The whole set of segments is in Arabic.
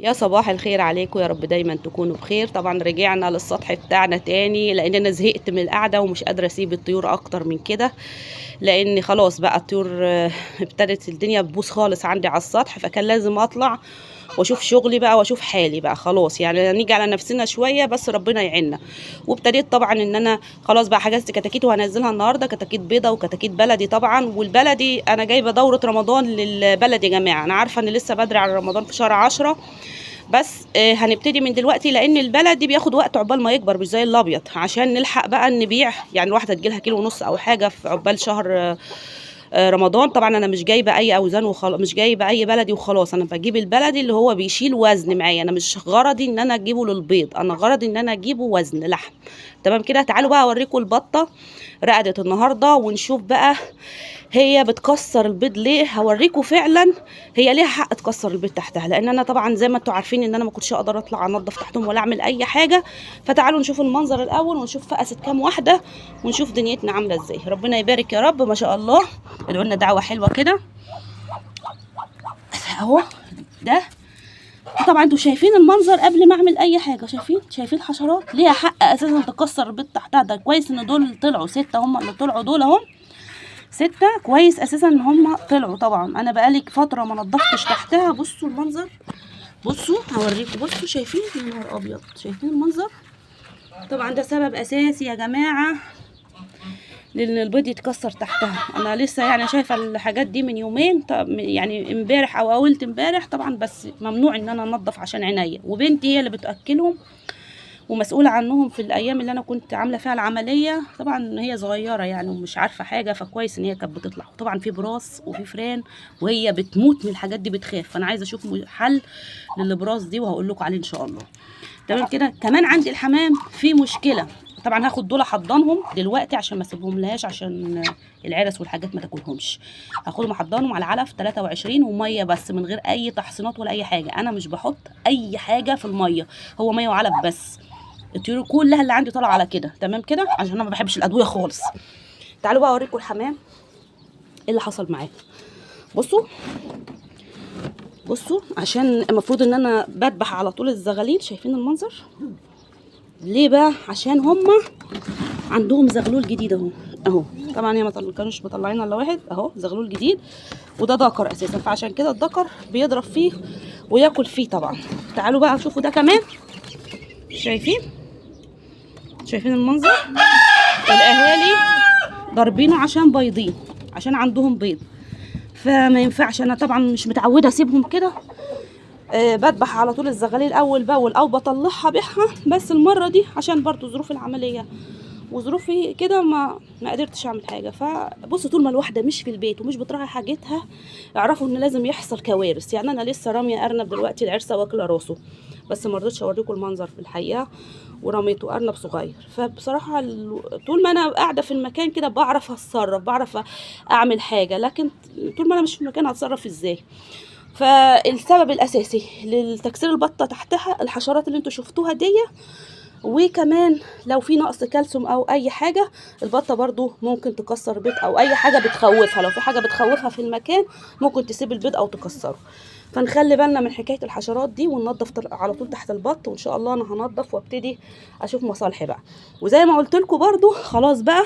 يا صباح الخير عليكم، يا رب دايما تكونوا بخير. طبعا رجعنا للسطح بتاعنا تاني لان انا زهقت من القعده ومش قادره اسيب الطيور اكتر من كده، لان خلاص بقى الطيور ابتدت الدنيا تبوظ خالص عندي على السطح، فكان لازم اطلع واشوف شغلي بقى واشوف حالي بقى. خلاص يعني نيجي على نفسنا شويه بس ربنا يعيننا. وابتديت طبعا ان انا خلاص بقى حجزت كتاكيت وهنزلها النهارده، كتاكيت بيضه وكتاكيت بلدي طبعا. والبلدي انا جايبه دوره رمضان للبلدي يا جماعه، انا عارفه ان لسه بدري على رمضان في شهر 10، بس هنبتدي من دلوقتي لان البلدي بياخد وقت عقبال ما يكبر مش زي الابيض، عشان نلحق بقى نبيع. يعني الواحده تجيلها كيلو ونص او حاجه في عقبال شهر رمضان. طبعا انا مش جايبه اي اوزان مش جايبه اي بلدي وخلاص، انا بجيب البلدي اللي هو بيشيل وزن معايا. انا مش غرضي ان انا اجيبه للبيض، انا غرضي ان انا اجيبه وزن لحم. تمام كده. تعالوا بقى اوريكم البطه رقدت النهارده ونشوف بقى هي بتكسر البيض ليه. هوريكم فعلا هي ليها حق تكسر البيض تحتها، لان انا طبعا زي ما انتم عارفين ان انا ما كنتش اقدر اطلع انضف تحتهم ولا اعمل اي حاجه. فتعالوا نشوف المنظر الاول ونشوف فقست كام واحده ونشوف دنيتنا عامله ازاي. ربنا يبارك يا رب، ما شاء الله. ادعوا لنا دعوه حلوه كده اهو. ده طبعا انتوا شايفين المنظر قبل ما اعمل اي حاجه. شايفين الحشرات ليها حق اساسا تكسر البيض تحتها. ده كويس ان دول طلعوا 6، هم اللي طلعوا دول اهم 6. كويس اساسا ان هم طلعوا. طبعا انا بقالي فتره ما نضفتش تحتها. بصوا المنظر، بصوا هوريكم. بصوا شايفين؟ يا نهار ابيض، شايفين المنظر؟ طبعا ده سبب اساسي يا جماعه لان البيض يتكسر تحتها. انا لسه يعني شايفه الحاجات دي من يومين، يعني امبارح او اولت امبارح طبعا، بس ممنوع ان انا انضف عشان عينيا. وبنتي هي اللي بتاكلهم ومسؤوله عنهم في الايام اللي انا كنت عامله فيها العمليه. طبعا هي صغيره يعني ومش عارفه حاجه، فكويس ان هي كانت بتطلع. طبعا في براس وفي فران وهي بتموت من الحاجات دي، بتخاف. فانا عايزه اشوف حل للبراس دي وهقول لكم عليه ان شاء الله. تمام كده. كمان عندي الحمام في مشكله. طبعا هاخد دول احضنهم دلوقتي عشان ما اسيبهم لهاش، عشان العرس والحاجات ما تاكلهمش. هاخدهم احضنهم على علف 23 وميه بس، من غير اي تحصينات ولا اي حاجه. انا مش بحط اي حاجه في الميه، هو ميه وعلف بس. الطيور كلها اللي عندي طالعه على كده. تمام كده، عشان انا ما بحبش الادويه خالص. تعالوا بقى اوريكم الحمام ايه اللي حصل معاه. بصوا بصوا، عشان المفروض ان انا بذبح على طول الزغاليل. شايفين المنظر ليه بقى؟ عشان هما عندهم زغلول جديد اهو. طبعا هي ما كانوش مطلعين الا واحد اهو، زغلول جديد. وده ذكر اساسا، فعشان كده الذكر بيضرب فيه وياكل فيه طبعا. تعالوا بقى شوفوا ده كمان. شايفين المنظر؟ الاهالي ضاربينه عشان بيضين، عشان عندهم بيض. فما ينفعش، انا طبعا مش متعوده اسيبهم كده. بذبح على طول الزغاليل اول باول او بطلعها بيعها. بس المره دي عشان برضو ظروف العمليه وظروفي كده ما قدرتش اعمل حاجه. فبصوا، طول ما الواحده مش في البيت ومش بتراعي حاجتها اعرفوا ان لازم يحصل كوارث. يعني انا لسه راميه ارنب دلوقتي العرسه واكله راسه، بس ما رضيتش اوريكم المنظر في الحقيقه. ورميته ارنب صغير. فبصراحه طول ما انا قاعده في المكان كده بعرف اتصرف، بعرف اعمل حاجه، لكن طول ما انا مش في المكان هتصرف ازاي؟ فالسبب الاساسي للتكسير البطه تحتها الحشرات اللي انتوا شفتوها دي. وكمان لو في نقص كالسيوم او اي حاجه، البطه برضو ممكن تكسر بيض او اي حاجه بتخوفها. لو في حاجه بتخوفها في المكان ممكن تسيب البيض او تكسره. فنخلي بالنا من حكايه الحشرات دي وننظف على طول تحت البط. وان شاء الله انا هنظف وابتدي اشوف مصالحي بقى. وزي ما قلت لكم برضو خلاص بقى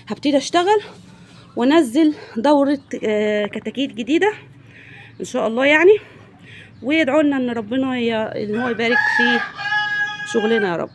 هبتدي اشتغل وانزل دوره كتاكيت جديده ان شاء الله يعني. ويدعوا لنا ان ربنا ان هو يبارك في شغلنا يا رب.